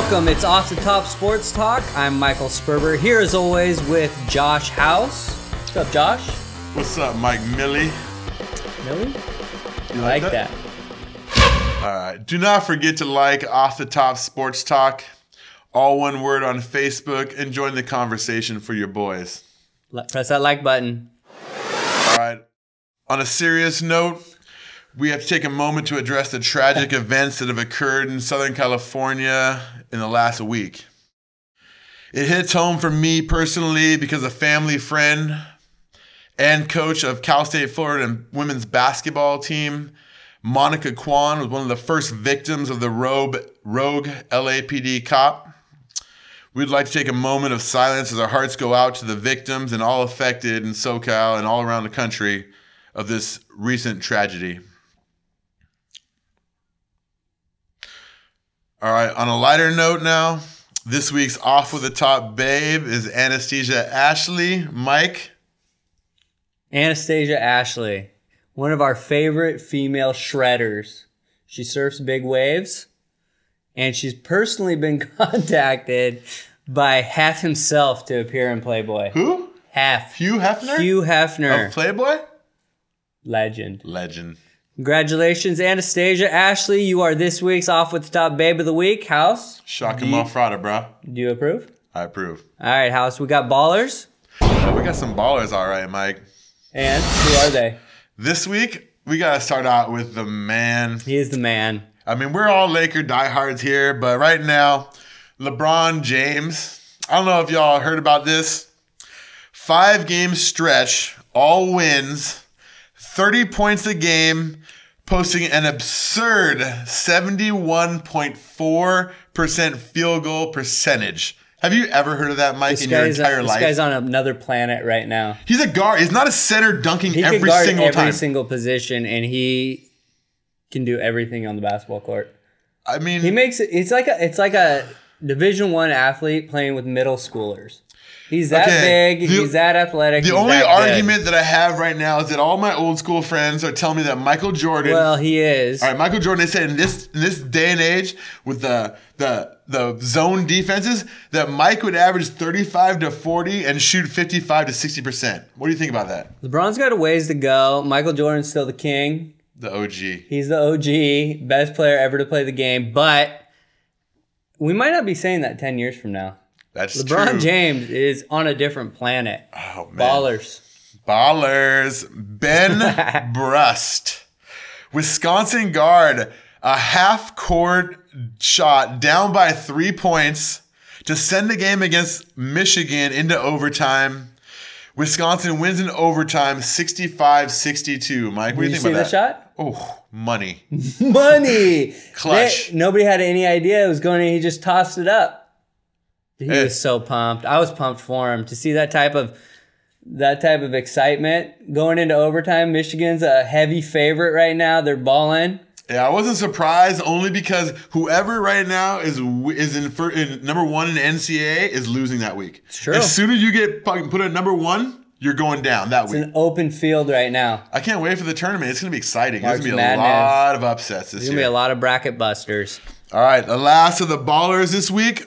Welcome, it's Off the Top Sports Talk. I'm Michael Sperber, here as always with Josh Haus. What's up, Josh? What's up, Mike Millie? Millie? You like that? All right. Do not forget to like Off the Top Sports Talk, all one word on Facebook, and join the conversation for your boys. Press that like button. All right. On a serious note, we have to take a moment to address the tragic events that have occurred in Southern California in the last week. It hits home for me personally because a family friend and coach of Cal State Florida women's basketball team, Monica Kwan, was one of the first victims of the rogue LAPD cop. We'd like to take a moment of silence as our hearts go out to the victims and all affected in SoCal and all around the country of this recent tragedy. All right, on a lighter note now, this week's Off with the Top babe is Anastasia Ashley. Mike? Anastasia Ashley, one of our favorite female shredders. She surfs big waves, and she's personally been contacted by Hef himself to appear in Playboy. Who? Hef. Hugh Hefner? Hugh Hefner. Of Playboy? Legend. Congratulations, Anastasia Ashley. You are this week's Off with the Top Babe of the Week. House? Shocking motherfucker, bro. Do you approve? I approve. All right, House. We got ballers. Yeah, we got some ballers, all right, Mike. And who are they? This week, we got to start out with the man. He is the man. I mean, we're all Laker diehards here, but right now, LeBron James, I don't know if y'all heard about this. 5-game stretch, all wins, 30 points a game, posting an absurd 71.4% field goal percentage. Have you ever heard of that, Mike, in your entire life? This guy's on another planet right now. He's a guard. He's not a center dunking every single time. He can guard every single position, and he can do everything on the basketball court. I mean, he makes it. It's like a Division I athlete playing with middle schoolers. He's that big. He's that athletic. The only argument that I have right now is that all my old school friends are telling me that Michael Jordan. Well, he is. All right, Michael Jordan. They said in this day and age with the zone defenses that Mike would average 35 to 40 and shoot 55 to 60%. What do you think about that? LeBron's got a ways to go. Michael Jordan's still the king. The OG. He's the OG, best player ever to play the game. But we might not be saying that 10 years from now. That's LeBron true. James is on a different planet. Oh, man. Ballers. Ben Brust. Wisconsin guard. A half-court shot down by 3 points to send the game against Michigan into overtime. Wisconsin wins in overtime 65-62. Mike, what do you think about that? Did you see the shot? Oh, money. Money. Clutch. Nobody had any idea it was going in. He just tossed it up. He was so pumped. I was pumped for him to see that type of excitement going into overtime. Michigan's a heavy favorite right now. They're balling. Yeah, I wasn't surprised only because whoever right now is in number one in the NCAA is losing that week. It's true. As soon as you get put at number one, you're going down that week. It's an open field right now. I can't wait for the tournament. It's going to be exciting. March There's going to be a lot of upsets this year. There's going to be a lot of bracket busters. All right, the last of the ballers this week,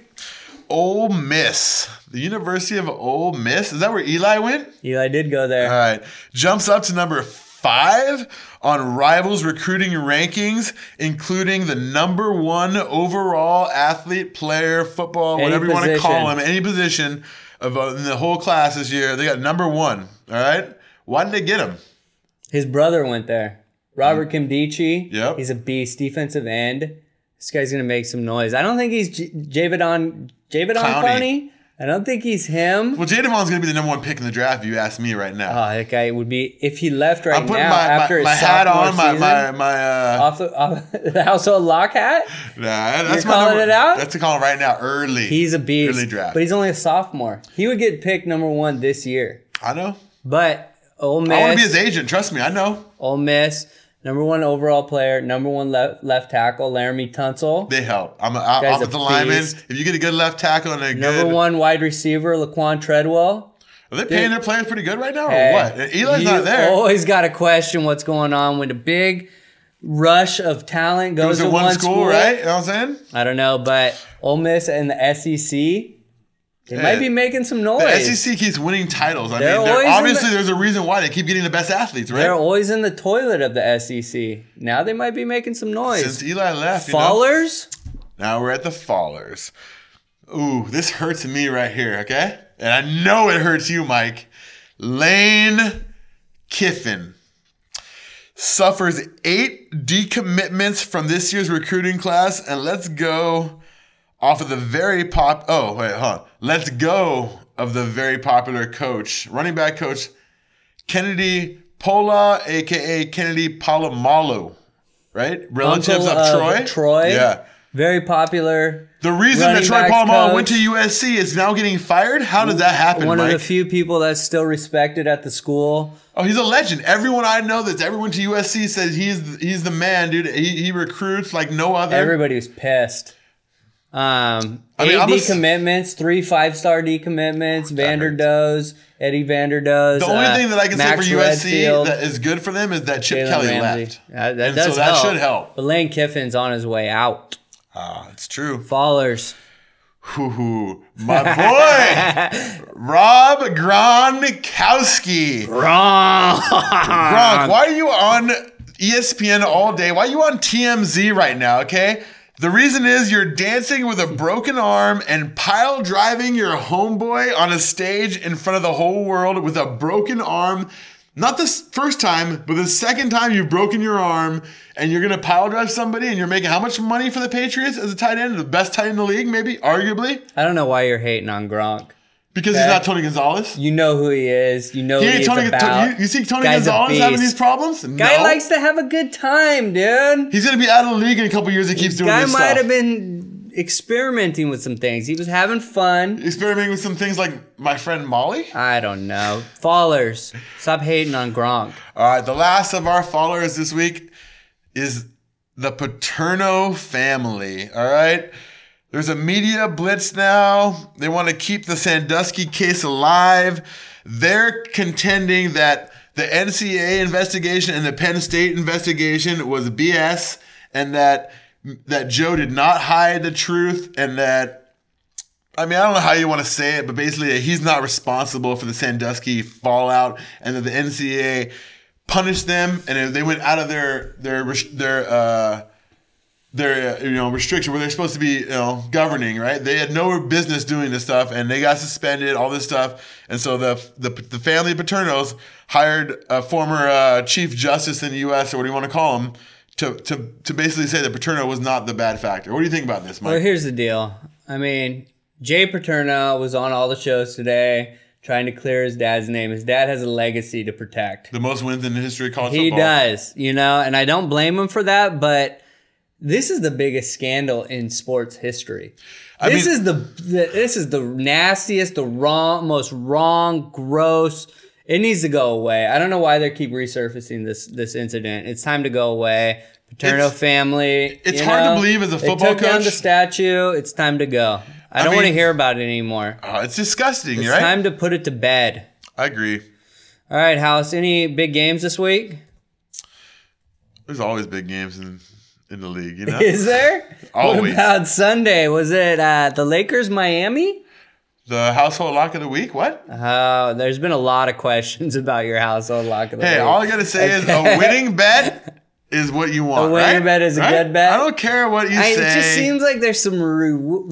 Ole Miss. The University of Ole Miss. Is that where Eli went? Eli did go there. All right. Jumps up to number 5 on Rivals recruiting rankings, including the number 1 overall athlete, player, football, whatever you want to call him, any position of in the whole class this year. They got number 1. All right. Why did they get him? His brother went there. Robert Kimdichie. Yep. He's a beast, defensive end. This guy's going to make some noise. I don't think he's Javidon Clowney. I don't think he's him. Well, Jadavon's going to be the number 1 pick in the draft if you ask me right now. Oh, that guy would be, if he left right now after his hat on, season, off the Household Lock hat? Nah, that's You're calling it out? That's a call right now, early. He's a beast. Early draft. But he's only a sophomore. He would get picked number 1 this year. I know. But Ole Miss. I want to be his agent. Trust me, I know. Ole Miss. Number 1 overall player, number 1 left tackle, Laramie Tunsil. They help. I'm an offensive lineman. If you get a good left tackle and a number 1 wide receiver, Laquan Treadwell. Are they paying their players pretty good right now, or what? Eli's not there. Always got to question what's going on when the big rush of talent goes to one school, right? You know what I'm saying? I don't know, but Ole Miss and the SEC, they might be making some noise. The SEC keeps winning titles. I mean, obviously there's a reason why they keep getting the best athletes, right? They're always in the toilet of the SEC. Now they might be making some noise. Since Eli left, Fallers? Now we're at the Fallers. Ooh, this hurts me right here, okay? And I know it hurts you, Mike. Lane Kiffin suffers 8 decommitments from this year's recruiting class, and let's go off of the very Let's go of the very popular coach, running back coach Kennedy Pola, aka Kennedy Palomalu, right? Relatives of Troy. Yeah. Very popular. The reason that Troy Polamalu went to USC is now getting fired? How does that happen, One Mike? of the few people that's still respected at the school. Oh, he's a legend. Everyone I know that's ever went to USC says he's the man, dude. He recruits like no other. Everybody was pissed. 8 decommitments, 3 5-star decommitments, Eddie Vanderdoes. The only thing that I can say for USC that is good for them is that Chip Kelly left. That should help. But Lane Kiffin's on his way out. It's true. Fallers. My boy, Rob Gronkowski. Gronk, why are you on ESPN all day? Why are you on TMZ right now, okay? The reason is you're dancing with a broken arm and pile driving your homeboy on a stage in front of the whole world with a broken arm. Not the first time, but the second time you've broken your arm and you're going to pile drive somebody and you're making how much money for the Patriots as a tight end? The best tight end in the league, maybe, arguably? I don't know why you're hating on Gronk. Because he's not Tony Gonzalez? You know who he is. You know what he's about. You see Tony Gonzalez having these problems? Guy likes to have a good time, dude. He's going to be out of the league in a couple years. He keeps doing this stuff. Guy might have been experimenting with some things. He was having fun. Experimenting with some things like my friend Molly? I don't know. Fallers. Stop hating on Gronk. All right, the last of our followers this week is the Paterno family. All right? There's a media blitz now. They want to keep the Sandusky case alive. They're contending that the NCAA investigation and the Penn State investigation was BS, and that Joe did not hide the truth, and that, I mean, I don't know how you want to say it, but basically he's not responsible for the Sandusky fallout, and that the NCAA punished them, and they went out of their restriction where they're supposed to be governing, right? They had no business doing this stuff, and they got suspended, all this stuff. And so the family of Paternos hired a former chief justice in the U.S., or what do you want to call him, to basically say that Paterno was not the bad factor. What do you think about this, Mike? Well, here's the deal. I mean, Jay Paterno was on all the shows today trying to clear his dad's name. His dad has a legacy to protect. The most wins in the history of college football. He does, and I don't blame him for that, but this is the biggest scandal in sports history. This is the nastiest, most wrong, gross. It needs to go away. I don't know why they keep resurfacing this incident. It's time to go away. Paterno family. It's hard to believe as a football coach. They took down the statue. It's time to go. I don't want to hear about it anymore. It's disgusting, right? It's time to put it to bed. I agree. All right, House. Any big games this week? There's always big games in the league, Is there? Always. What about Sunday? Was it the Lakers, Miami? The household lock of the week? What? Oh, there's been a lot of questions about your household lock of the week. Hey, all I got to say is a winning bet is what you want, A winning bet is a good bet? I don't care what you say. It just seems like there's some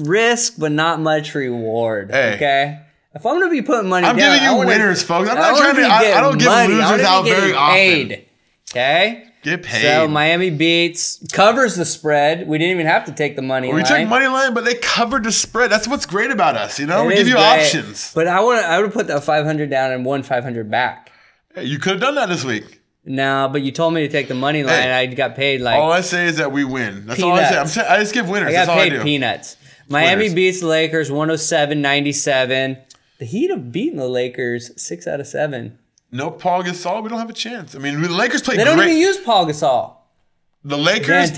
risk, but not much reward, okay? If I'm going to be putting money down, I'm giving you winners, folks. I'm not trying to, I don't give losers out very often. Okay? Get paid. So Miami beats, covers the spread. We didn't even have to take the money line. We took money line, but they covered the spread. That's what's great about us, We give you options. But I would put that 500 down and won 500 back. Hey, you could have done that this week. No, but you told me to take the money line, and I got paid like all I say is that we win. That's peanuts. all I say. I just give winners. I got paid all I do. Peanuts. Miami beats the Lakers 107-97. The Heat have beaten the Lakers 6 out of 7. No Paul Gasol, we don't have a chance. I mean, the Lakers play great. They don't even use Paul Gasol. The Lakers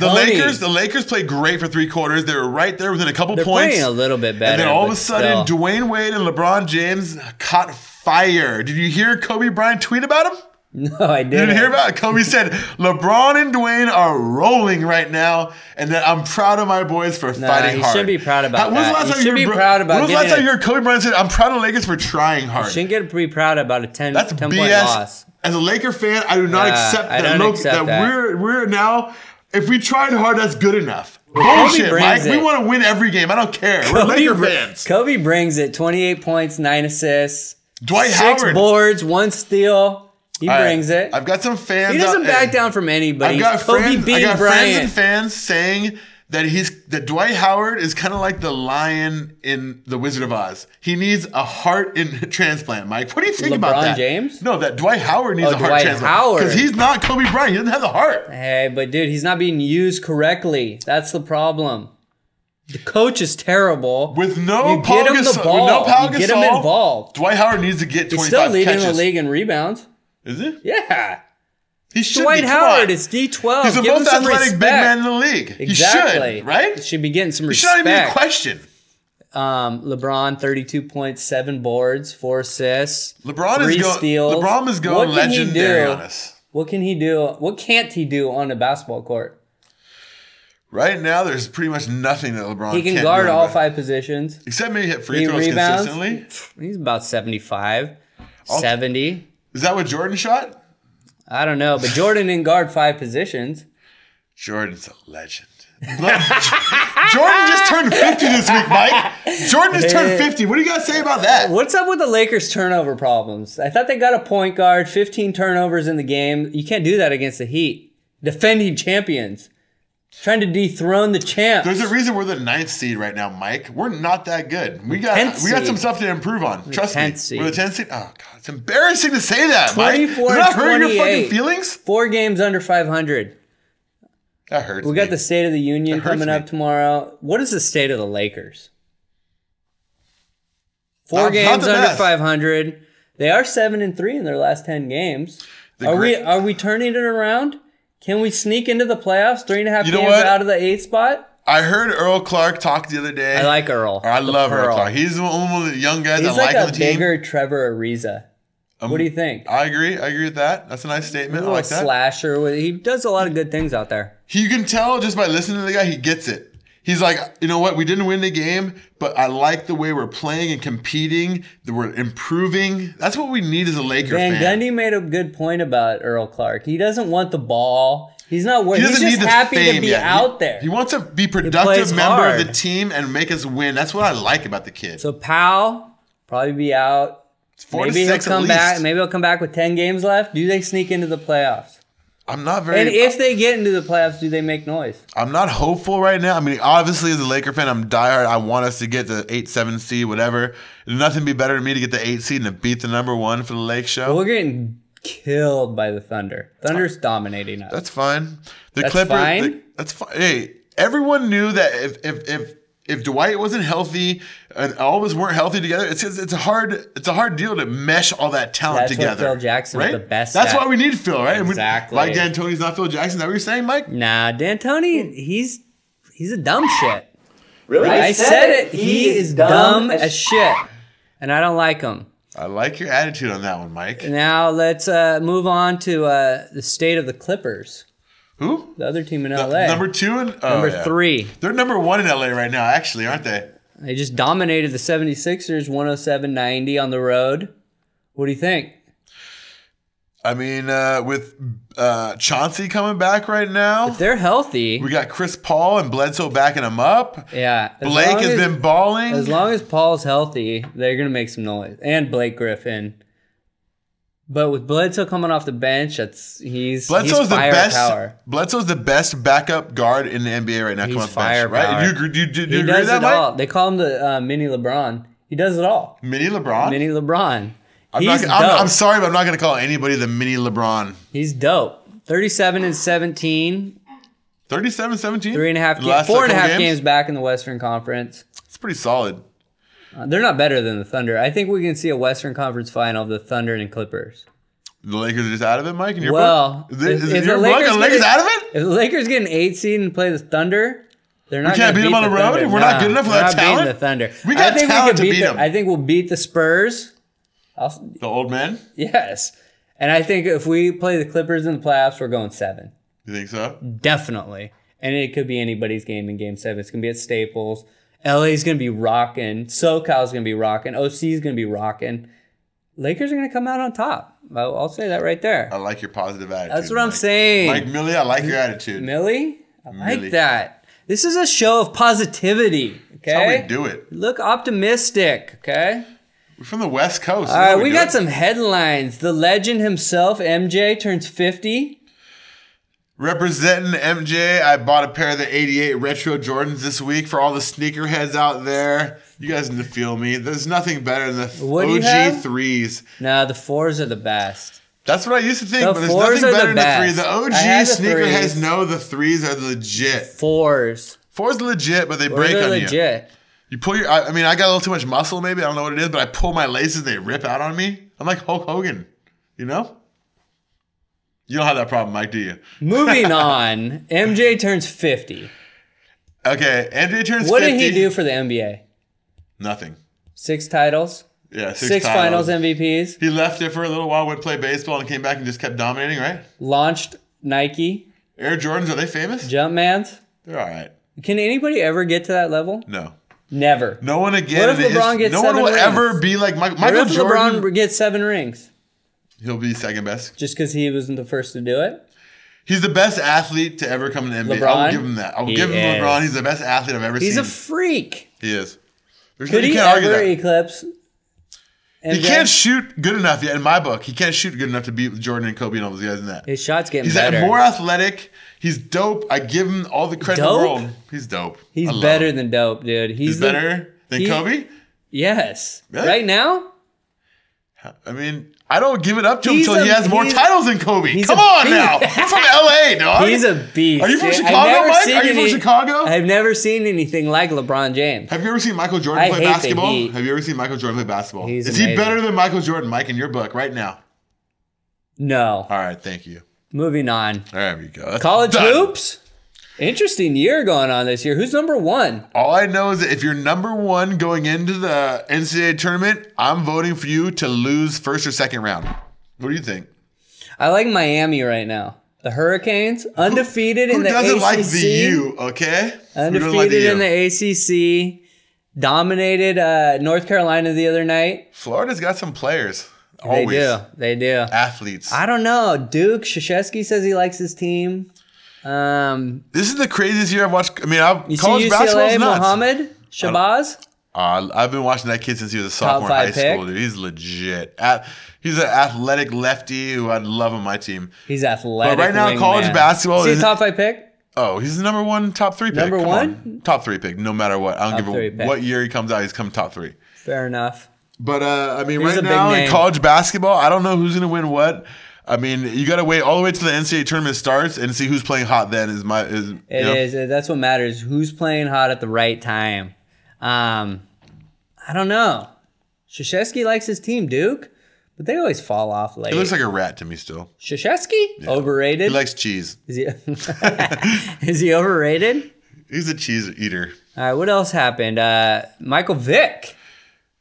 played great for 3 quarters. They were right there within a couple points. They're playing a little bit better. And then all of a sudden, Dwayne Wade and LeBron James caught fire. Did you hear Kobe Bryant tweet about him? No, I You didn't. didn't hear about it? Kobe said, LeBron and Dwayne are rolling right now, and that I'm proud of my boys for fighting hard. You shouldn't be proud about When was the that. last You time should be proud about When was the last getting time you heard Kobe Bryant say, I'm proud of Lakers for trying hard? You shouldn't get to be proud about a 10 That's point BS. loss. As a Laker fan, I do not accept I that. don't accept that. We're now, if we tried hard, that's good enough. Kobe Bullshit, Mike. brings it. We want to win every game. I don't care. We're Laker fans. Kobe brings it. 28 points, 9 assists. Dwight 6 Howard. boards, 1 steal. He All right, brings it. I've got some fans. He doesn't back down from anybody. I've got Kobe friends, being I got Bryant. friends and fans saying that Dwight Howard is kind of like the lion in The Wizard of Oz. He needs a heart in transplant, Mike. What do you think about that? LeBron James? No, that Dwight Howard needs a heart Dwight transplant. Howard. Because he's not Kobe Bryant. He doesn't have the heart. Hey, but dude, he's not being used correctly. That's the problem. The coach is terrible. With no you Paul get him the Gasol, ball. with no Pau You get him Gasol, involved. Dwight Howard needs to get 25 He's still leading catches. the league in rebounds. Is he? Yeah. He should Dwight be. Come Howard on. is D12. He's the Give him most some athletic respect. big man in the league. Exactly. He should, right? He should be getting some He should not respect. even be a question. LeBron, 32 points, 7 boards, 4 assists, LeBron 3 is going. steals. LeBron is going What can he legendary do? on us. What can he do? What can't he do on a basketball court? Right now, there's pretty much nothing that LeBron He can can't guard do all about. 5 positions. Except maybe hit free He throws rebounds. consistently. He's about 75, 70. Is that what Jordan shot? I don't know, but Jordan didn't guard 5 positions. Jordan's a legend. Jordan just turned 50 this week, Mike. Jordan just turned 50. What do you got to say about that? What's up with the Lakers' turnover problems? I thought they got a point guard, 15 turnovers in the game. You can't do that against the Heat. Defending champions. Trying to dethrone the champs. There's a reason we're the 9th seed right now, Mike. We're not that good. We got 10th some seed. stuff to improve on. Trust me. 10th seed. We're the 10th seed. Oh, God. It's embarrassing to say that, Mike. 24 Does that hurt your 28. fucking feelings? 4 games under 500. That hurts We got the State of the Union That hurts coming up me. tomorrow. What is the state of the Lakers? 4 Not games the under best. 500. They are 7-3 in their last 10 games. Are we turning it around? Can we sneak into the playoffs? 3.5 You know games what? out of the 8th spot? I heard Earl Clark talk the other day. I like Earl. I love Earl Pearl. Clark. He's one of the young guys He's I like like on a the team. bigger Trevor Ariza. What do you think? I agree. I agree with that. That's a nice statement. A I little like that. slasher. He does a lot of good things out there. You can tell just by listening to the guy, he gets it. He's like, you know what? We didn't win the game, but I like the way we're playing and competing. That we're improving. That's what we need as a Laker Van fan. Gundy made a good point about Earl Clark. He doesn't want the ball. He's not worried. He He's doesn't just need the happy fame to be yet. out there. He wants to be plays productive member hard. of the team and make us win. That's what I like about the kid. So Powell probably be out. It's 4 to Maybe 6 he'll come at back. least. Maybe he'll come back with 10 games left. Do they sneak into the playoffs? I'm not very. And if they get into the playoffs, do they make noise? I'm not hopeful right now. I mean, obviously, as a Laker fan, I'm diehard. I want us to get the 8-7 seed, whatever. Nothing be better to me to get the 8 seed and to beat the number 1 for the Lake Show. We're getting killed by the Thunder. Thunder's dominating us. That's fine. The That's Clippers. fine? That's fine. Hey, everyone knew that if Dwight wasn't healthy and all of us weren't healthy together, it's a hard deal to mesh all that talent That's together. what Phil Jackson's right? the best That's at. why we need Phil, right? And Exactly. Mike D'Antoni's not Phil Jackson. Is that what you're saying, Mike? Nah, D'Antoni, he's a dumb shit. Really? I said it. He is dumb as shit. And I don't like him. I like your attitude on that one, Mike. Now let's move on to the state of the Clippers. Who? The other team in LA. Number 2 and Number 3. They're number 1 in LA right now, actually, aren't they? They just dominated the 76ers 107-90 on the road. What do you think? I mean, with Chauncey coming back right now, If they're healthy, we got Chris Paul and Bledsoe backing him up. yeah. as Blake long has as- been balling. As long as Paul's healthy, they're going to make some noise. And Blake Griffin. But with Bledsoe coming off the bench, he's Bledsoe's the firepower. best. Bledsoe's the best backup guard in the NBA right now. He's Come off the bench, right? firepower. Do you agree? Do you He agree with does that, it Mike? all. They call him the mini LeBron. He does it all. Mini LeBron. Mini LeBron. I'm, He's not, dope. I'm sorry, but I'm not going to call anybody the mini LeBron. He's dope. 37-17. 37-17. 3.5 The last 4.5 couple games back in the Western Conference. It's pretty solid. They're not better than the Thunder. I think we can see a Western Conference final of the Thunder and Clippers. The Lakers are just out of it, Mike. In your Well, book? Is it if your the book? Lakers Are the Lakers get out of it? If the Lakers get an 8 seed and play the Thunder, they're not. We can't gonna beat them on the road? Thunder. We're not good enough for we're that not beating talent? the Thunder. We got I think talent we could to beat them. I think we'll beat the Spurs. The old men? Yes. And I think if we play the Clippers in the playoffs, we're going 7. You think so? Definitely. And it could be anybody's game in Game 7. It's going to be at Staples. LA's going to be rocking. SoCal's going to be rocking. OC's going to be rocking. Lakers are going to come out on top. I'll say that right there. I like your positive attitude. That's what I'm saying. Mike Millie, I like your attitude. Millie? I like that. This is a show of positivity. Okay? That's how we do it. Look optimistic. Okay? We're from the West Coast. All right, we got some headlines. The legend himself, MJ, turns 50. Representing MJ, I bought a pair of the 88 Retro Jordans this week for all the sneakerheads out there. You guys need to feel me. There's nothing better than the OG 3s. No, the 4s are the best. That's what I used to think, but there's nothing better than the 3s. The OG sneakerheads know the 3s are legit. 4s. 4s legit, but they break on you. You pull your, I mean, I got a little too much muscle maybe. I don't know what it is, but I pull my laces, they rip out on me. I'm like Hulk Hogan, you know? You don't have that problem, Mike, do you? Moving on, MJ turns 50. Okay, MJ turns 50. What did he do for the NBA? Nothing. 6 titles? Yeah, 6 finals MVPs. He left it for a little while, went play baseball, and came back and just kept dominating, right? Launched Nike. Air Jordans, are they famous? Jumpmans. They're all right. Can anybody ever get to that level? No. Never. No one again. What if LeBron gets 7 rings? No one will ever be like Michael Jordan. What if LeBron gets 7 rings? He'll be second best. Just because he wasn't the first to do it? He's the best athlete to ever come to the NBA. LeBron? I'll give him that. I'll give him LeBron. He's the best athlete I've ever seen. He's a freak. He is. Could he ever eclipse MJ? He can't shoot good enough yet. In my book, he can't shoot good enough to beat Jordan and Kobe and all those guys in that. His shot's getting He's better. He's more athletic. He's dope. I give him all the credit in the world. He's dope. He's better than dope, dude. He's better than Kobe? Yes. Really? Right now? I mean, I don't give it up to him until he has more titles than Kobe. Come on now. You're from LA, dog. He's a beast. Are you from Chicago, Mike? Are you from Chicago? I've never seen anything like LeBron James. Have you ever seen Michael Jordan play basketball? Have you ever seen Michael Jordan play basketball? Is he better than Michael Jordan, Mike, in your book right now? No. All right, thank you. Moving on. There we go. That's College done. hoops? Interesting year going on this year. Who's number 1? All I know is that if you're number 1 going into the NCAA tournament, I'm voting for you to lose first or second round. What do you think? I like Miami right now. The Hurricanes, undefeated in the ACC. Who doesn't like the U, okay? Undefeated in the ACC. Dominated North Carolina the other night. Florida's got some players. Always. They do. Athletes. I don't know. Duke, Krzyzewski says he likes his team. This is the craziest year I've watched. I mean, college UCLA, basketball's nuts. Mohammed Shabazz? I've been watching that kid since he was a sophomore in high school, dude. He's legit. He's an athletic lefty who I'd love on my team. He's athletic. But right now, college basketball is he a top 5 pick? Oh, he's the number 1 top 3 pick. Number 1? Top 3 pick, no matter what. I don't give a what year he comes out, he's come top 3. Fair enough. But I mean, right now in college basketball, I don't know who's going to win what. I mean, you got to wait all the way till the NCAA tournament starts and see who's playing hot. Then That's what matters. Who's playing hot at the right time? I don't know. Krzyzewski likes his team, Duke, but they always fall off late. He looks like a rat to me still. Krzyzewski? Yeah. Overrated. He likes cheese. Is he overrated? He's a cheese eater. All right. What else happened? Michael Vick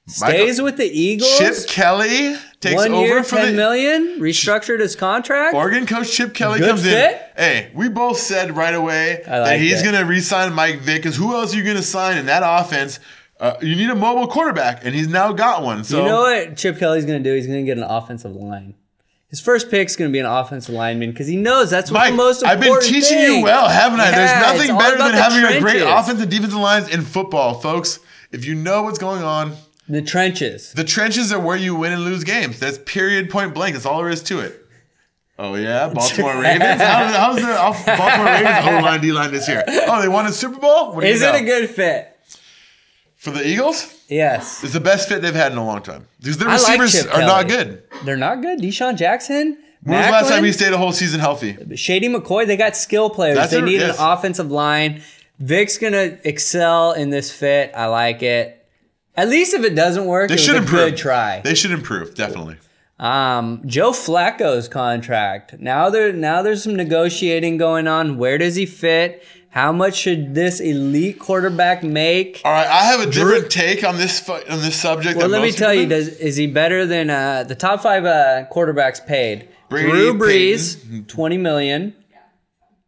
stays with the Eagles. Chip Kelly takes 1 over year, for $10 million, restructured his contract. Oregon coach Chip Kelly Good comes fit. in. Hey, we both said right away that he's going to re-sign Mike Vick because who else are you going to sign in that offense? You need a mobile quarterback, and he's now got one. So you know what Chip Kelly's going to do? He's going to get an offensive line. His first pick's going to be an offensive lineman because he knows that's what's the most important I've been teaching you well, haven't I? There's nothing better than having a great offensive and defensive lines in football, folks. If you know what's going on. The trenches. The trenches are where you win and lose games. That's period, point blank. That's all there is to it. Oh, yeah? Baltimore Ravens? How's the Baltimore Ravens O-line, D-line this year? Oh, they won a Super Bowl? Is it a good fit? For the Eagles? Yes. It's the best fit they've had in a long time. Because their receivers are not good. They're not good? Deshaun Jackson? When was the last time he stayed a whole season healthy? Shady McCoy, they got skill players. They need an offensive line. Vic's going to excel in this fit. I like it. At least if it doesn't work, it was a good try. They should improve, definitely. Joe Flacco's contract. Now there's some negotiating going on. Where does he fit? How much should this elite quarterback make? All right, I have a different take on this subject. Well, let me tell you, is he better than the top 5 quarterbacks paid? Brady, Drew Brees, Peyton. $20 million.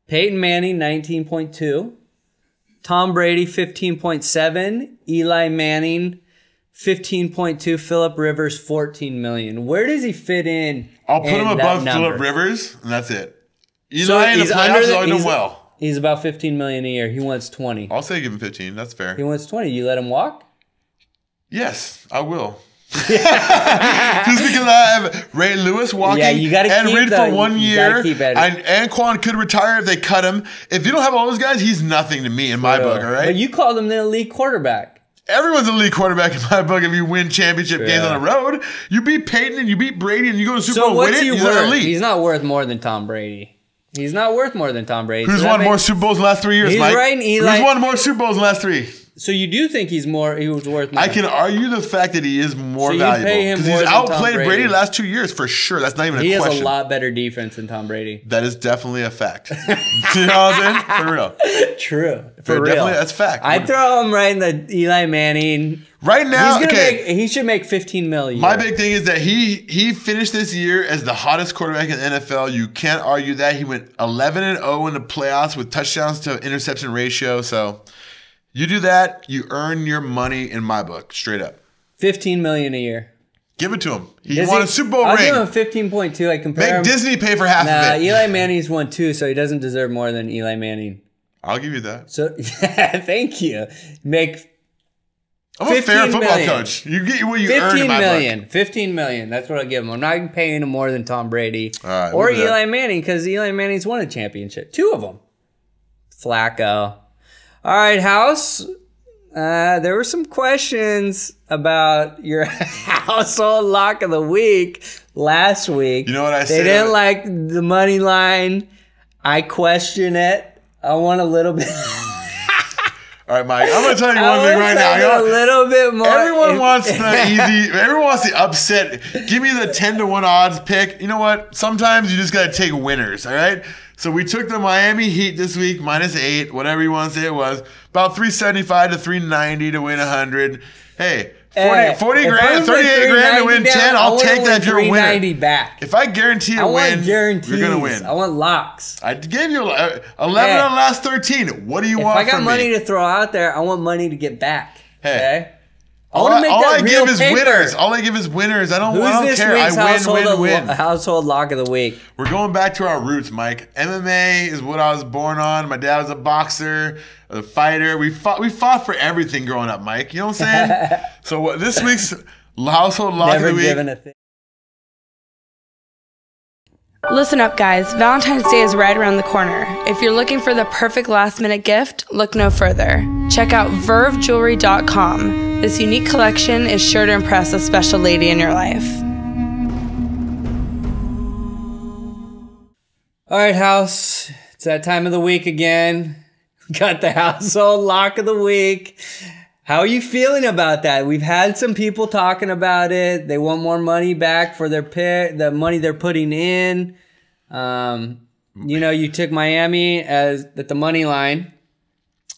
Peyton Manning, 19.2. Tom Brady, 15.7. Eli Manning, 15.2. Phillip Rivers, 14 million. Where does he fit in? I'll put him above Phillip Rivers, and that's it. Eli So in the he's playoffs is always done well. He's about 15 million a year. He wants 20. I'll say give him 15. That's fair. He wants 20. You let him walk? Yes, I will. Just because I have Ray Lewis walking, Yeah, you gotta and keep Reed for 1 year, keep and Anquan could retire if they cut him. If you don't have all those guys, he's nothing to me in my book. All right. But you called him the elite quarterback. Everyone's a elite quarterback in my book if you win championship games on the road. You beat Peyton and you beat Brady and you go to Super Bowl, win it, he's elite. He's not worth more than Tom Brady. He's not worth more than Tom Brady. Who's won more Super Bowls in the last 3 years, Mike? Right, Eli. Who's won more Super Bowls in the last 3? So you do think he was worth more? I can argue the fact that he is more So valuable because he's outplayed Brady. Brady the last 2 years for sure. That's not even a question. question. He has a lot better defense than Tom Brady. That is definitely a fact. You know what I'm saying? For real. True. For real. Definitely, that's fact. I'd throw him right in the Eli Manning. Right now, he should make 15 million. My big thing is that he finished this year as the hottest quarterback in the NFL. You can't argue that. He went 11-0 in the playoffs with touchdowns to interception ratio. So you do that, you earn your money in my book, straight up. 15 million a year. Give it to him. He won a Super Bowl I'll ring. give him 15.2. I compare him. Make Disney pay for half of it. Eli Manning's won 2, so he doesn't deserve more than Eli Manning. I'll give you that. So thank you. I'm a fair football coach. You get what you earn in my book. 15 million. That's what I'll give him. I'm not paying him more than Tom Brady or Eli Manning because Eli Manning's won a championship. 2 of them. Flacco. All right, House. There were some questions about your household lock of the week last week. You know what I said? They didn't like the money line. I question it. I want a little bit. All right, Mike. I'm going to tell you one thing right now. A little bit more. Everyone wants the easy. Everyone wants the upset. Give me the 10-1 odds pick. You know what? Sometimes you just got to take winners. All right. So we took the Miami Heat this week, -8, whatever you want to say it was, about 375 to 390 to win 100. Hey, 40 grand, 38 grand to win 10. I'll take that if you're a winner. Back. If I guarantee a win, you're going to win. I want locks. I gave you 11 on the last 13. What do you want from me? If I got money to throw out there, I want money to get back. Hey. Okay? All I give is winners. All I give is winners. I don't care. I win. Household lock of the week. We're going back to our roots, Mike. MMA is what I was born on. My dad was a boxer, a fighter. We fought for everything growing up, Mike. You know what I'm saying? So this week's household lock of the week. Listen up, guys. Valentine's Day is right around the corner. If you're looking for the perfect last-minute gift, look no further. Check out vervejewelry.com. This unique collection is sure to impress a special lady in your life. All right, House. It's that time of the week again. Got the household lock of the week. How are you feeling about that? We've had some people talking about it. They want more money back for their pick, the money they're putting in. You took Miami at the money line.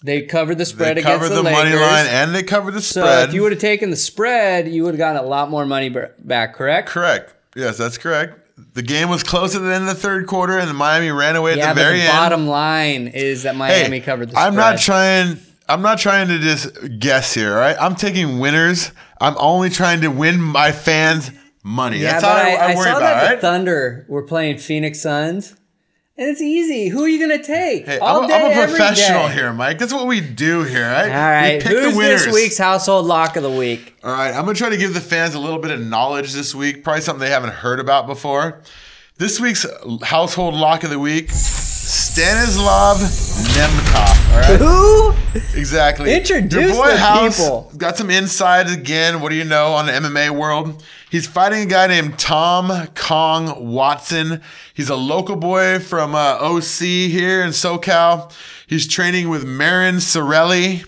They covered the spread against the Lakers. They covered the money line and they covered the spread. So if you would have taken the spread, you would have gotten a lot more money back, correct? Correct. Yes, that's correct. The game was close at the end of the third quarter, and Miami ran away at the very end. The bottom line is that Miami covered the spread. I'm not trying to just guess here, all right? I'm taking winners. I'm only trying to win my fans money. Yeah, that's all I worry saw about, that right? the Thunder were playing Phoenix Suns, and it's easy. Who are you going to take? Hey, I'm a professional here, Mike. That's what we do here, right? All right. We pick the winners. This week's household lock of the week? All right. I'm going to try to give the fans a little bit of knowledge this week, probably something they haven't heard about before. This week's household lock of the week, Stanislav Nemkov. All right? Who? Exactly. Introduce Your boy the House people. Got some insight again. What do you know on the MMA world? He's fighting a guy named Tom Kong Watson. He's a local boy from OC here in SoCal. He's training with Marin Sorelli.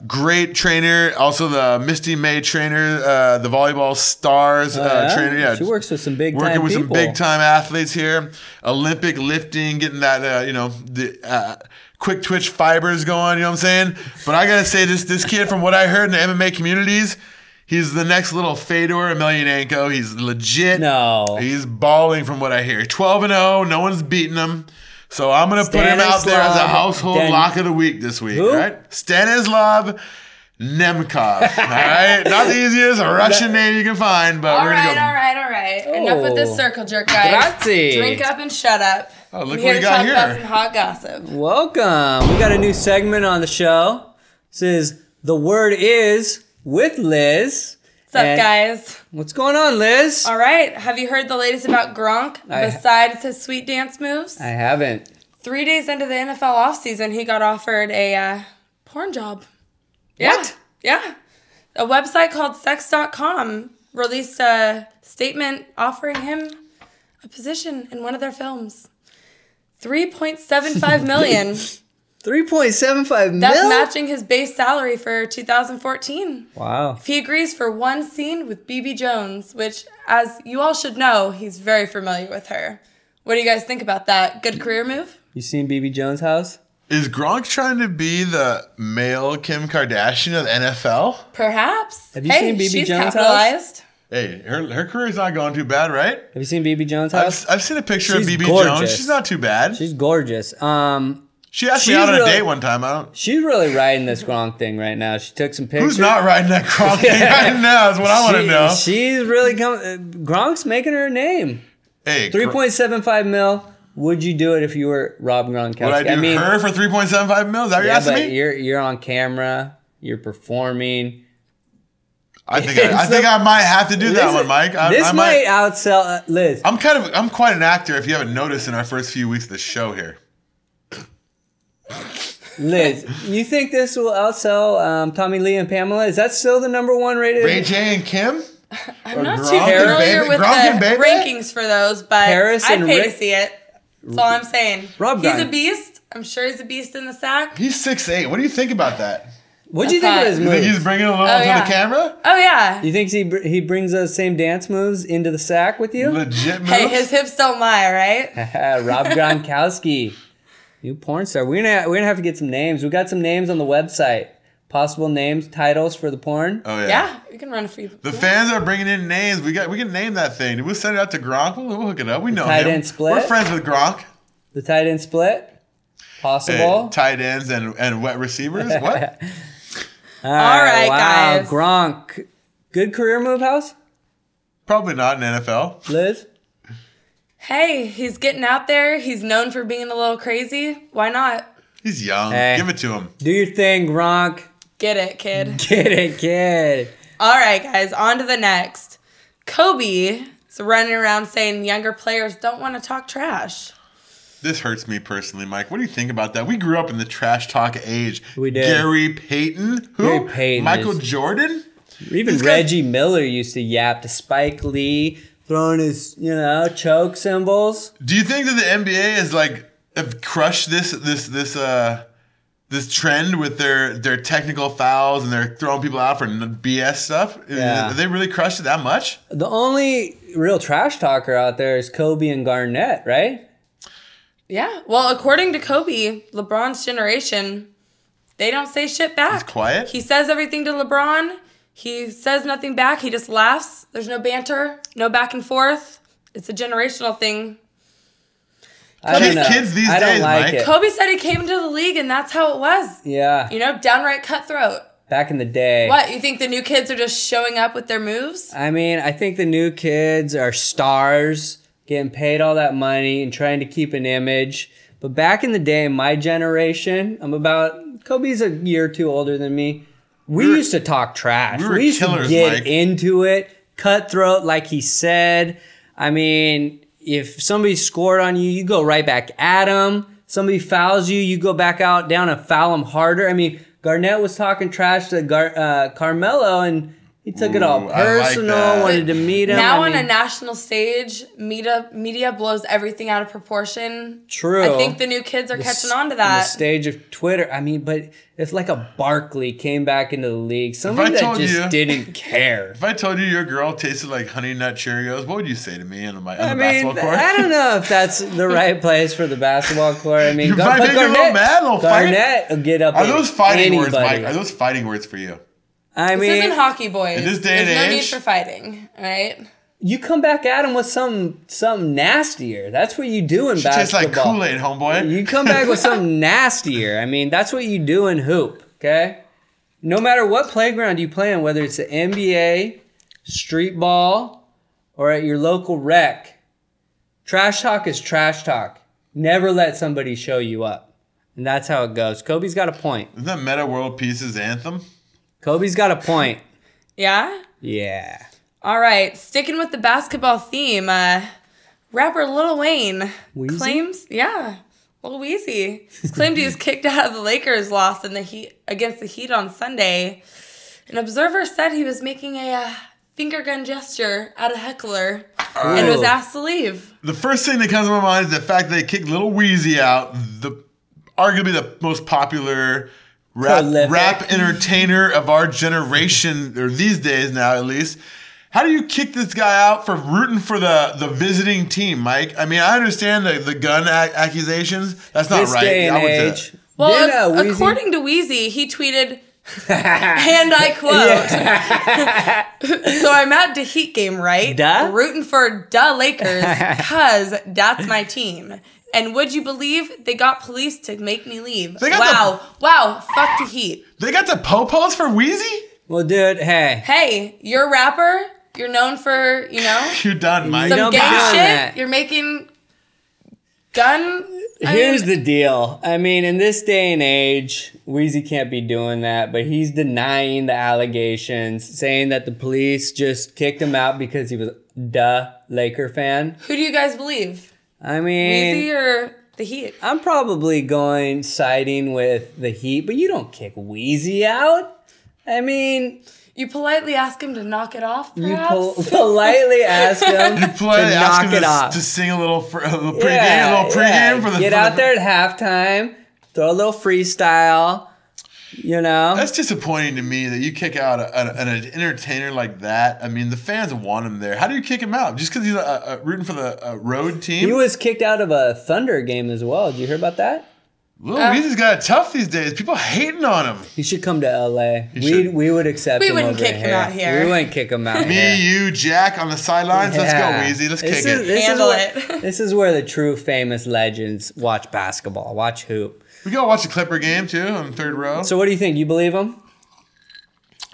Great trainer. Also the Misty May trainer, the volleyball stars trainer. Yeah, she works with some big time working with people. some big time athletes here. Olympic lifting, getting that the quick twitch fibers going. You know what I'm saying? But I gotta say, this kid, from what I heard in the MMA communities, he's the next little Fedor Emelianenko. He's legit. No, he's balling from what I hear. 12-0. No one's beating him. So I'm going to put him out there as a household lock of the week this week, who? right? Stanislav Nemkov, all right? Not the easiest Russian name you can find, but we're going to go. All right. Enough with this circle jerk, guys. Grazie. Drink up and shut up. Oh, look I'm what here we to got talk here. about some hot gossip. Welcome. We got a new segment on the show. This is The Word Is with Liz. What's up, guys? What's going on, Liz? All right. Have you heard the latest about Gronk besides his sweet dance moves? I haven't. 3 days into the NFL offseason, he got offered a porn job. Yeah. What? Yeah. A website called sex.com released a statement offering him a position in one of their films. $3.75 million. $3.75 That's million? matching his base salary for 2014. Wow. If he agrees for one scene with BB Jones, which, as you all should know, he's very familiar with her. What do you guys think about that? Good career move? You seen BB Jones' house? Is Gronk trying to be the male Kim Kardashian of the NFL? Perhaps. Have you seen BB she's Jones' capitalized. house? Hey, her career's not going too bad, right? Have you seen BB Jones' house? I've seen a picture She's of BB gorgeous. Jones. She's not too bad. She's gorgeous. She asked me she's out on a really- date one time. She's really riding this Gronk thing right now. She took some pictures. Who's not riding that Gronk thing right now is what I want to know. She's really coming. Gronk's making her a name. Hey, 3.75 mil. Would you do it if you were Rob Gronkowski? would I do her for 3.75 mil? Is that what you're asking but me? you're on camera. You're performing. I think I might have to do that one, Mike. This might outsell Liz. I'm quite an actor. If you haven't noticed in our first few weeks of the show here. Liz, you think this will outsell Tommy Lee and Pamela? Is that still the #1 rated? Ray J and Kim? I'm not Gronk too and familiar Baby? with Gronk and the Baby? rankings for those, but Paris I'd and pay Rick- to see it. That's all I'm saying. Rob He's Gronk. a beast. I'm sure he's a beast in the sack. He's 6'8". What do you think about that? What do you think of his You think moves? he's bringing a little Oh, to yeah. the camera? Oh, yeah. You think he brings those same dance moves into the sack with you? Legit moves? Hey, his hips don't lie, right? Rob Gronkowski, new porn star. We're gonna have to get some names. We got some names on the website. Possible names, titles for the porn. Oh, yeah. Yeah, we can run a few. The fans are bringing in names. We can name that thing. We'll send it out to Gronk. We'll hook it up. We know tight him. end split? We're friends with Gronk. The tight end split. Possible. Hey, tight ends and wet receivers. What? All right, wow. guys. Gronk, good career move, House. Probably not in NFL. Liz. Hey, he's getting out there. He's known for being a little crazy. Why not? He's young. Hey. Give it to him. Do your thing, Gronk. Get it, kid. Get it, kid. All right, guys, on to the next. Kobe is running around saying younger players don't want to talk trash. This hurts me personally, Mike. What do you think about that? We grew up in the trash talk age. We did. Gary Payton? Who? Gary Payton Michael is- Jordan? Even This guy- Reggie Miller used to yap to Spike Lee, throwing his, choke symbols. Do you think that the NBA is have crushed this trend with their technical fouls and they're throwing people out for BS stuff? Yeah. Have they really crushed it that much? The only real trash talker out there is Kobe and Garnett, right? Yeah, well, according to Kobe, LeBron's generation, they don't say shit back. He's quiet? He says everything to LeBron. He says nothing back. He just laughs. There's no banter, no back and forth. It's a generational thing. I don't know. Kids these I don't days, like Mike. it. Kobe said he came into the league and that's how it was. Yeah, Downright cutthroat. back in the day. What, you think the new kids are just showing up with their moves? I mean, I think the new kids are stars, getting paid all that money and trying to keep an image. But back in the day, my generation, Kobe's a year or two older than me. We used to talk trash. we were We used killers, to get Mike. into it, cutthroat, like he said. I mean, if somebody scored on you, you go right back at them. Somebody fouls you, you go back out down and foul them harder. I mean, Garnett was talking trash to Carmelo, and He took it all Ooh, I like personal, that. wanted to meet him. Now I on a mean, national stage, media blows everything out of proportion. True. I think the new kids are catching on to that. The stage of Twitter. I mean, but if like a Barkley came back into the league, somebody I that told just you- didn't care. If I told you your girl tasted like Honey Nut Cheerios, what would you say to me on the I mean, basketball court? I don't know if that's the right place for the basketball court. I mean, You might make it a little mad, a little fight. Garnett will get up. Are at those fighting words, anybody. Mike? Are those fighting words for you? I This mean, isn't hockey, boys. In this day and There's no need age- for fighting, all right? you come back at him with something nastier. That's what you do in She tastes basketball. like Kool-Aid, homeboy. You come back with something nastier. I mean, that's what you do in hoop, okay? No matter what playground you play in, whether it's the NBA, street ball, or at your local rec, trash talk is trash talk. Never let somebody show you up. And that's how it goes. Kobe's got a point. Isn't that Meta World Peace's anthem? Kobe's got a point. Yeah? Yeah. All right, sticking with the basketball theme, rapper Lil Wayne Weezy? claims, Lil Weezy claimed he was kicked out of the Lakers' loss in the Heat against the Heat on Sunday. An observer said he was making a finger gun gesture at a heckler and was asked to leave. The first thing that comes to my mind is the fact that they kicked Lil Weezy out, arguably the most popular Prolific. rap entertainer of our generation, or these days now at least. How do you kick this guy out for rooting for the visiting team, Mike? I mean, I understand the gun accusations. That's not This right. day and I would say age. Well, Weezy? according to Weezy, he tweeted, and I quote, so I'm at the Heat game, right? Duh? Rooting for Lakers because that's my team. And would you believe they got police to make me leave? They got Wow, fuck the Heat. They got the popos for Weezy? Well, dude, hey. Hey, you're a rapper. You're known for, You're done, Mike. some don't gang be doing shit. that. You're making gun. Here's the deal. I mean, in this day and age, Weezy can't be doing that, but he's denying the allegations, saying that the police just kicked him out because he was a Laker fan. Who do you guys believe? I mean, Weezy or the Heat? I'm probably siding with the Heat, but you don't kick Weezy out. I mean, You politely ask him to knock it off, you perhaps? politely ask him You politely to ask knock him it off. to sing a little pregame for the Get out there at halftime, throw a little freestyle, That's disappointing to me that you kick out an entertainer like that. I mean, the fans want him there. How do you kick him out? Just because he's rooting for the road team? He was kicked out of a Thunder game as well. Did you hear about that? Lil Weezy's got it tough these days. People hating on him. He should come to LA. should. We would accept We him. wouldn't over kick him out here. We wouldn't kick him out Me, here. you, Jack on the sidelines. Yeah. Let's go, Weezy. Let's kick it. Handle This is where the true famous legends watch basketball, watch hoop. We go watch the Clipper game too on the third row. So what do you think? You believe him?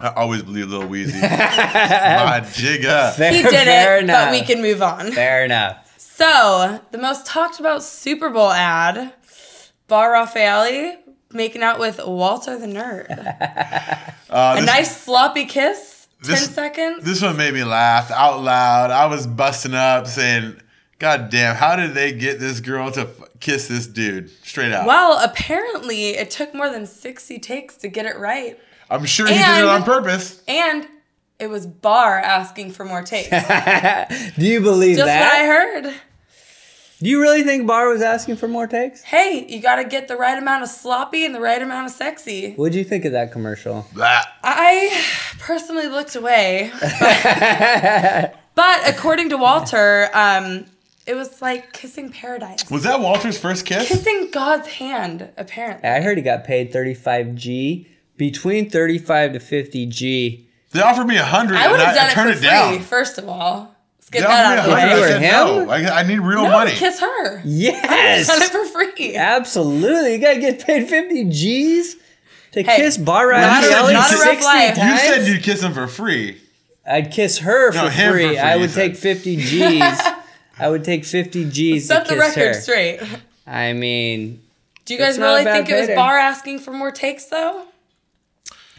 I always believe Lil Weezy. My jigga. He did Fair it, enough. but we can move on. Fair enough. So, the most talked about Super Bowl ad, Bar Raffaele making out with Walter the Nerd. A nice sloppy kiss, 10 seconds. This one made me laugh out loud. I was busting up saying, God damn, how did they get this girl to kiss this dude? Straight out. Well, apparently it took more than 60 takes to get it right. I'm sure he did it on purpose. And it was Bar asking for more takes. Do you believe Just that? what I heard. Do you really think Barr was asking for more takes? Hey, you got to get the right amount of sloppy and the right amount of sexy. What'd you think of that commercial? Blah. I personally looked away. But according to Walter, it was like kissing paradise. Was that Walter's first kiss? Kissing God's hand, apparently. I heard he got paid $35G, between 35 to 50G. They offered me 100 I would have and done I it turned for it free, down. first of all. Let's They get offered that me out of the 100. way. You I were said him? no. I need real No, money. kiss her. Yes. Done it for free. Absolutely. You gotta get paid 50 G's to Hey, kiss Bar not a- Raffaele not a rough 60 life. times. You said you'd kiss him for free. I'd kiss her No, for him for free. free, I you would said. take 50 G's. I would take 50 G's to Set the kiss record her. straight. I mean, Do you guys It's not a really bad think it was payday. Bar asking for more takes, though?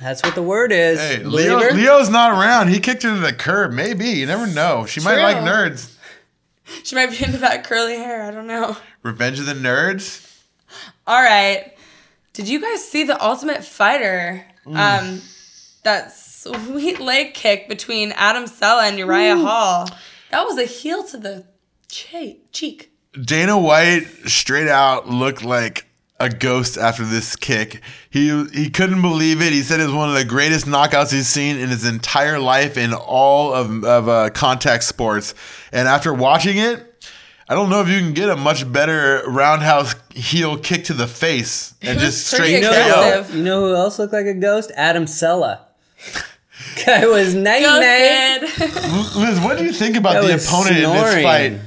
that's what the word is. Hey, Believer? Leo's not around. He kicked her to the curb. Maybe. You never know. She might True. like nerds. She might be into that curly hair. I don't know. Revenge of the Nerds. All right. Did you guys see the Ultimate Fighter? That sweet leg kick between Adam Sella and Uriah Hall. That was a heel to the cheek. Dana White straight out looked like a ghost after this kick. He couldn't believe it. He said it was one of the greatest knockouts he's seen in his entire life in all of contact sports. And after watching it, I don't know if you can get a much better roundhouse heel kick to the face and just straight KO. You know who else looked like a ghost? Adam Sella. Guy was night. Liz, what do you think about the opponent in this fight?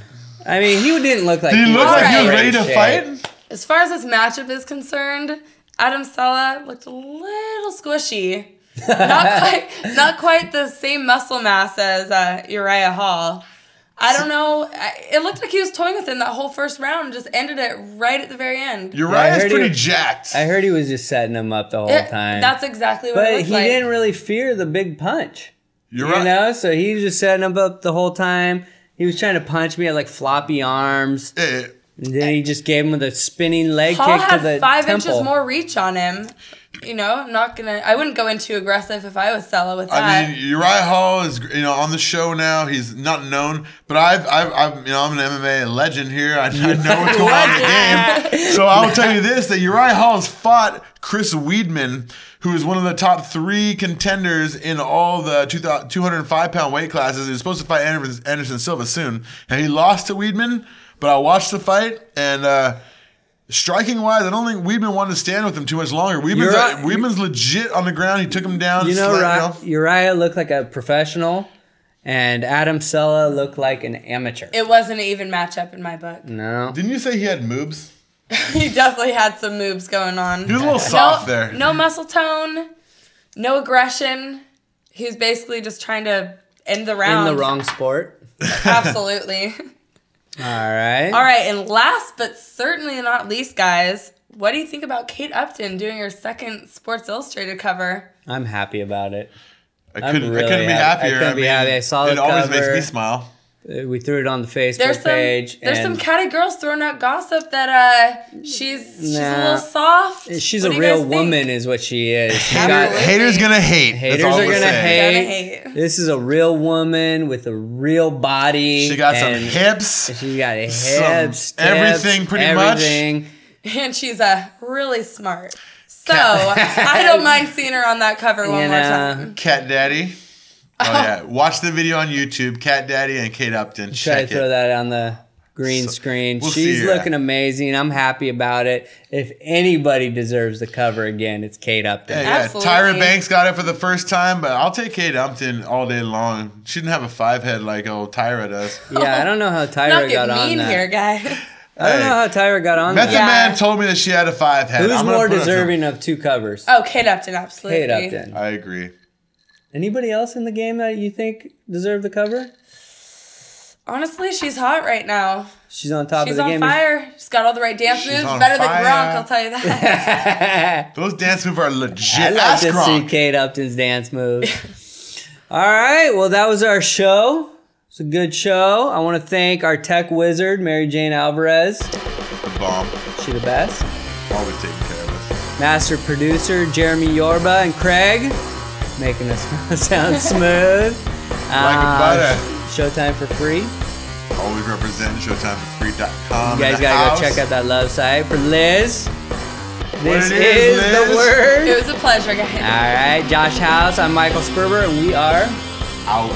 I mean, he didn't look like he looked like he was ready to fight. As far as this matchup is concerned, Adam Sella looked a little squishy. Not quite the same muscle mass as Uriah Hall. I don't know. It looked like he was toying with him that whole first round and just ended it right at the very end. Uriah's pretty jacked. I heard he was just setting him up the whole time. That's exactly what it looked like. But he didn't really fear the big punch. You're right. You know? So he was just setting him up the whole time. He was trying to punch me at like floppy arms. And then he just gave him the spinning leg kick to the temple. Hall had 5 inches more reach on him. You know, I wouldn't go in too aggressive if I was Sella with that. I mean, Uriah Hall is, on the show now. He's not known, but I'm an MMA legend here. I know what's going on in the game. So I'll tell you this, that Uriah Hall has fought Chris Weidman, who is one of the top 3 contenders in all the 205-pound weight classes. He's supposed to fight Anderson Silva soon. And he lost to Weidman, but I watched the fight, and striking-wise, I don't think Weidman wanted to stand with him too much longer. Weidman's legit on the ground. He took him down. Uriah looked like a professional, and Adam Sella looked like an amateur. It wasn't an even matchup in my book. No. Didn't you say he had moves? He definitely had some moves going on. He was a little soft there. No muscle tone, no aggression. He was basically just trying to end the round. In the wrong sport. Absolutely. All right, and last but certainly not least, guys, what do you think about Kate Upton doing her second Sports Illustrated cover? I'm happy about it. I couldn't be happier. I couldn't be happy. I saw the cover. It always makes me smile. We threw it on the Facebook page. There's some catty girls throwing out gossip that she's a little soft. She's a real woman is what she is. Haters gonna hate. Haters are gonna hate. This is a real woman with a real body. She got some hips. She got hips, everything pretty much. And she's really smart. So I don't mind seeing her on that cover one more time. Cat Daddy. Oh yeah, watch the video on YouTube. Cat Daddy and Kate Upton. Try to throw that on the green screen. She's looking amazing. I'm happy about it. If anybody deserves the cover again, it's Kate Upton. Yeah. Tyra Banks got it for the first time, but I'll take Kate Upton all day long. She didn't have a 5 head like old Tyra does. Yeah, I don't know how Tyra got on that. Not get mean here, guys. I don't know how Tyra got on that. Method Man told me that she had a 5 head. Who's more deserving of 2 covers? Oh, Kate Upton, absolutely. Kate Upton. I agree. Anybody else in the game that you think deserved the cover? Honestly, she's hot right now. She's on top of the game. She's on fire. She's got all the right dance moves. Better than Gronk, I'll tell you that. Those dance moves are legit. I'd like to see Kate Upton's dance moves. All right. Well, that was our show. It's a good show. I want to thank our tech wizard, Mary Jane Alvarez. The bomb. She the best. Always taking care of us. Master producer, Jeremy Yorba and Craig. Making us sound smooth. Like a butter. Showtime for free. Always represent showtimeforfree.com. You guys gotta go check out that love site. For Liz, this is the word. It was a pleasure, guys. All right, Josh House. I'm Michael Sperber, and we are out.